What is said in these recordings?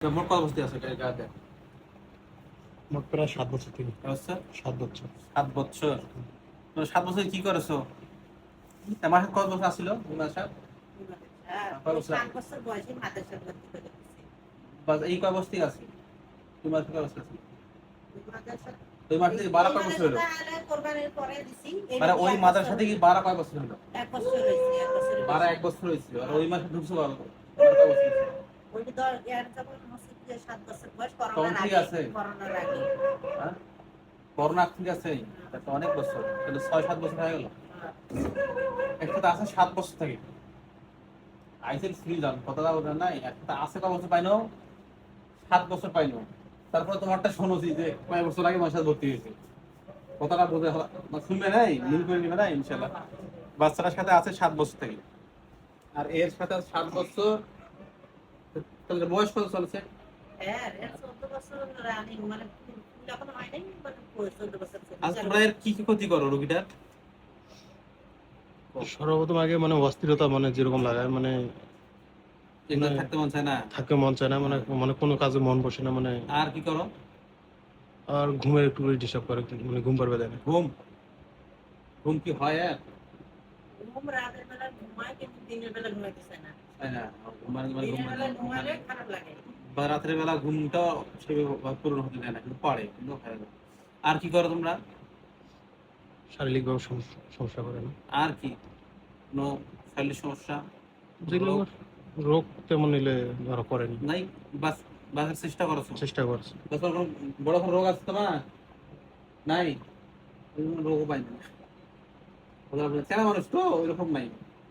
মোট কত বছর আছে গাতে? মোট প্রায় 7 বছর থেকে। আচ্ছা, 7 বছর। 7 বছর। তো 7 বছর কি করেছো? আমার সাথে কত বছর আসছিল তোমার সাথে? কয় বছর? 7 বছর বয়সে মাদ্রাসা ভর্তি করে দিয়েছে। বাস এই কয় বছর থেকে আছে? তোমার সাথে কয় বছর আছে? মাদ্রাসা ওই মাদ্রাসা থেকে 12 কয় বছর হলো? কোরবানির পরে দিছি। মানে ওই মাদ্রাসা থেকে 12 কয় বছর হলো? 1 বছর হয়েছে, 1 বছর। 12 1 বছর হয়েছিল। আর ওই মাসে ঢুকছো কয় বছর হয়েছে? ওই তো এর যখন মসজিদে 7 বছর বয়স তখন করোনার ঠিক আগে, আছে। করোনার আগে। হ্যাঁ, করোনা ঠিক আছে, তা তো অনেক বছর, তাহলে 6-7 বছর হয়ে গেল। একটা আছে 7 বছর থেকে আইসেল ফ্রি যান কতটা বোঝা নাই, একটা আছে কয় বছর পাইনো? 7 বছর পাইনো। তারপরে তোমারটা শোনোছি যে কয়েক বছর আগে মাসাজ ভর্তি হয়েছে, কথাটা বোঝা শুনবে নাই, মিল করে নিবে না ইনশাল্লাহ। বাচ্চাটার সাথে আছে 7 বছর থেকে, আর এর সাথে আছে 7 বছর, তাহলে বয়স কত চলছে? হ্যাঁ, এর 14 বছর রানিং, মানে যখন হয় নাই, মানে 14 বছর। আজ তোমরা এর কি কি ক্ষতি করো রোগীটার? সর্বপ্রথম আগে মানে অস্থিরতা, মানে যেরকম লাগায়, মানে এগুলো থাকতে মন চায় না। থাকতে মন চায় না, মানে মানে কোনো কাজে মন বসে না, মানে আর কি করো? আর ঘুমের একটু ডিস্টার্ব করে, মানে ঘুম পারবে দেয় না। ঘুম ঘুম কি হয়? আর ঘুম রাতের বেলা ঘুমায়, কিন্তু দিনের বেলা ঘুমাইতে চায় না। তাই না, মানে মানে দিনের বেলা ঘুম ঘুমালে খারাপ লাগে। বা রাতের বেলা ঘুমটা সেভাবে পূরণ হতে দেয় না, কিন্তু পড়ে, কিন্তু হয় না। আর কি করো তোমরা? শারীরিকভাবে সমস্যা করে না। আর কি কোনো শারীরিক সমস্যা যেগুলো রোগ তেমন নিলে ধরো করেনি, নাই? বাস বাসার চেষ্টা করছো? চেষ্টা করছে। তারপর কোনো বড় কোনো রোগ আছে তোমার? নাই, কোনো রোগও পাই না। চেনা মানুষ তো ওইরকম নাই,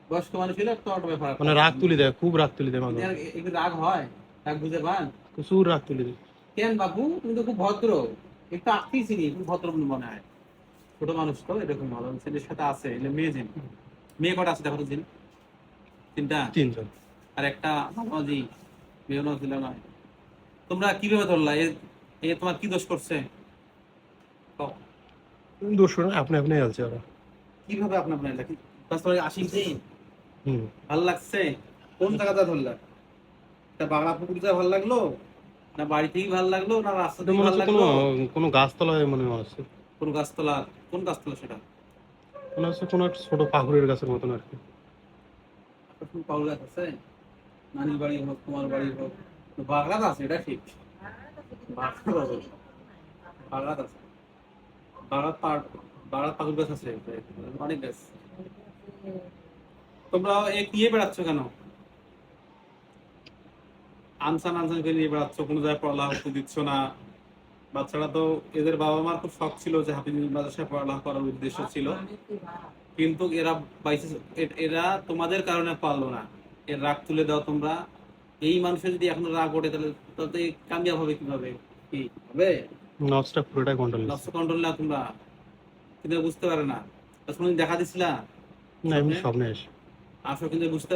বয়স্ক মানুষ হলে তো অটো ব্যাপার। মানে রাগ তুলি দেয়, খুব রাগ তুলি দেয় মাঝে। একটু রাগ হয়, রাগ বুঝে পান? প্রচুর রাগ তুলি দেয়। কেন বাবু, তুমি তো খুব ভদ্র, একটু আসতেই চিনি, খুব ভদ্র মনে হয়। ছোট মানুষ তো এরকম ভালো ছেলের সাথে আছে, এলে মেয়ে জিন। মেয়ে কটা আছে দেখো তো জিন? 3টা? 3 জন। আর একটা মাঝি মেয়ে ছিল না। তোমরা কিভাবে ধরলা এ তোমার কি দোষ করছে? কও। দোষ না, আপনি আপনি আছে ওরা। কিভাবে আপনার আপনার লাগে বাস তোমার আশিকছি হুম। ভালো লাগছে? কোন জায়গাটা ধরলা? তা বাংলা পুকুর যা ভালো লাগলো, না বাড়ি থেকেই ভালো লাগলো, না রাস্তা এটা থেকে মনে ভালো হচ্ছে কোনো লাগলো? কোনো গাছতলায় মনে হচ্ছে। কোন গাছতলা? কোন গাছতলা সেটা? মনে হচ্ছে কোনো একটা ছোট পাকুড়ের গাছের মতন আর কি। আপনার পাউল গাছ আছে? নানির বাড়ি হোক, তোমার বাড়ি হোক, বাগড়াত আছে, এটা ঠিক। বাগড়াত আছে, বাগড়াত পাকুর গাছ আছে, অনেক গাছ। তোমরা এক নিয়ে বেড়াচ্ছ কেন? আনসান আনসান করে নিয়ে বেড়াচ্ছ, কোনো জায়গায় পড়ালেখা করতে দিচ্ছ না। বাচ্চারা তো, এদের বাবা মার খুব শখ ছিল যে হাফিজ মাদ্রাসায় পড়ালেখা করার উদ্দেশ্য ছিল, কিন্তু এরা এরা তোমাদের কারণে পারলো না। এর রাগ তুলে দাও তোমরা। এই মানুষের যদি এখনো রাগ ওঠে, তাহলে তাতে কামিয়াব হবে কিভাবে? কি হবে? নবসটা পুরোটাই কন্ট্রোল নষ্ট কন্ট্রোল না তোমরা, কিন্তু বুঝতে পারে না। কোনদিন দেখা দিছিলা না, এমনি স্বপ্নে আসে। আসো, কিন্তু বুঝতে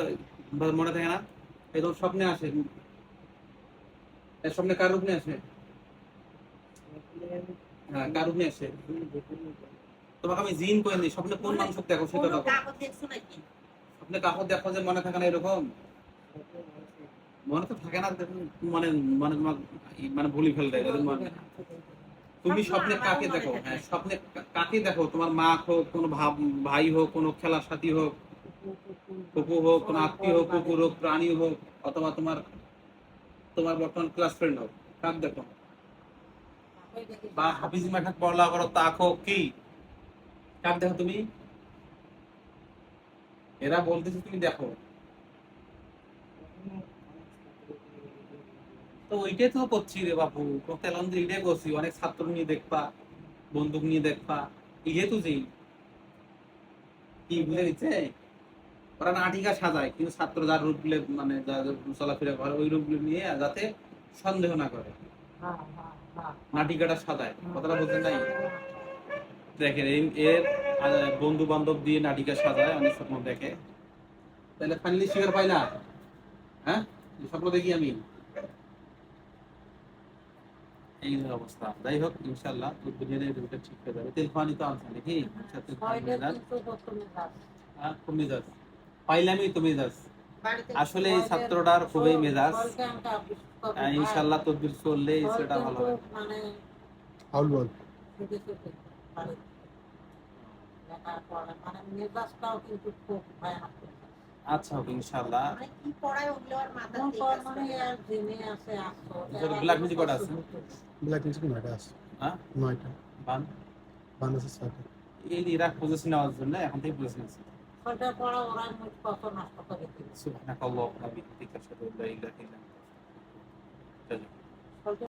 মনে থাকে না। এই তো স্বপ্নে আসে, এর স্বপ্নে কার রূপ নিয়ে আসে? হ্যাঁ, কার রূপ নিয়ে আসে? তোমাকে আমি জিন করে দিই, স্বপ্নে কোন মানুষ দেখো সেটা দেখো। কাগজ দেখছো নাকি? স্বপ্নে কাপড় দেখো যে মনে থাকে না এরকম? মনে তো থাকে না, মানে মানে তোমার মানে ভুলি ফেল দেয় এদের মনে। তুমি স্বপ্নে কাকে দেখো? হ্যাঁ, স্বপ্নে কাকে দেখো? তোমার মা হোক, কোনো ভাই হোক, কোনো খেলার সাথী হোক, কুকুর হোক, কোনো আত্মীয় হোক, কুকুর হোক, প্রাণী হোক, অথবা তোমার তোমার বর্তমান ক্লাস ফ্রেন্ড হোক, কাক দেখো? বা হাফিজ মাঠাত পড়ালেখা করো তাক হোক, কি কাক দেখো তুমি? এরা বলতেছে তুমি দেখো, তো ওইটাই তো করছি রে বাবু, তোকে এটাই করছি। অনেক ছাত্র নিয়ে দেখবা, বন্দুক নিয়ে দেখবা, ইয়ে তো যেই কি বুঝে দিচ্ছে। ওরা নাটিকা সাজায়, কিন্তু ছাত্র যার রূপগুলো, মানে যাদের চলাফেরা করে ওই রূপগুলো নিয়ে যাতে সন্দেহ না করে, নাটিকাটা সাজায়। কথাটা বলতে নাই? দেখেন এর বন্ধু বান্ধব দিয়ে নাটিকা সাজায়, অনেক স্বপ্ন দেখে, তাহলে ফাইনালি শিকার পাই না। হ্যাঁ, স্বপ্ন দেখি আমি, এই অবস্থা। যাই হোক, ইনশাল্লাহ দুনিয়াটা ঠিক হয়ে যাবে। তেল পানি তো আনছে নাকি? কমে যাস, পাইলামই তো মেজাজ। বাড়িতে আসলে এই ছাত্রটার খুবই মেজাজ ইনশাল্লাহ তদবির চললে এই ছেলেটা ভালো হবে। মানে হাউল বল ছুটে ছুটে বাড়িতে লেখাপড়া মানে মেজাজটাও কিন্তু খুব ভয়ানক। আচ্ছা হোক ইনশাল্লাহ। মানে কি পড়ায় ওগুলো আর মাথা মানে আর জেনে আছে আসো ব্ল্যাক মিউজিক কটা আছে? ব্ল্যাক মিউজিক 9টা আছে। হ্যাঁ 9টা বান বান আছে 6টা। এই ইরাক পজিশন নেওয়ার জন্য এখন থেকে পজিশন আছে। ওটা পড়া ওরা মুখ কত নষ্ট করে দিল। সুবহানাকাল্লাহ ওয়া বিহামদিকা আশহাদু আল্লা ইলাহা ইল্লা আনতা আস্তাগফিরুকা ওয়া আতুবু ইলাইক।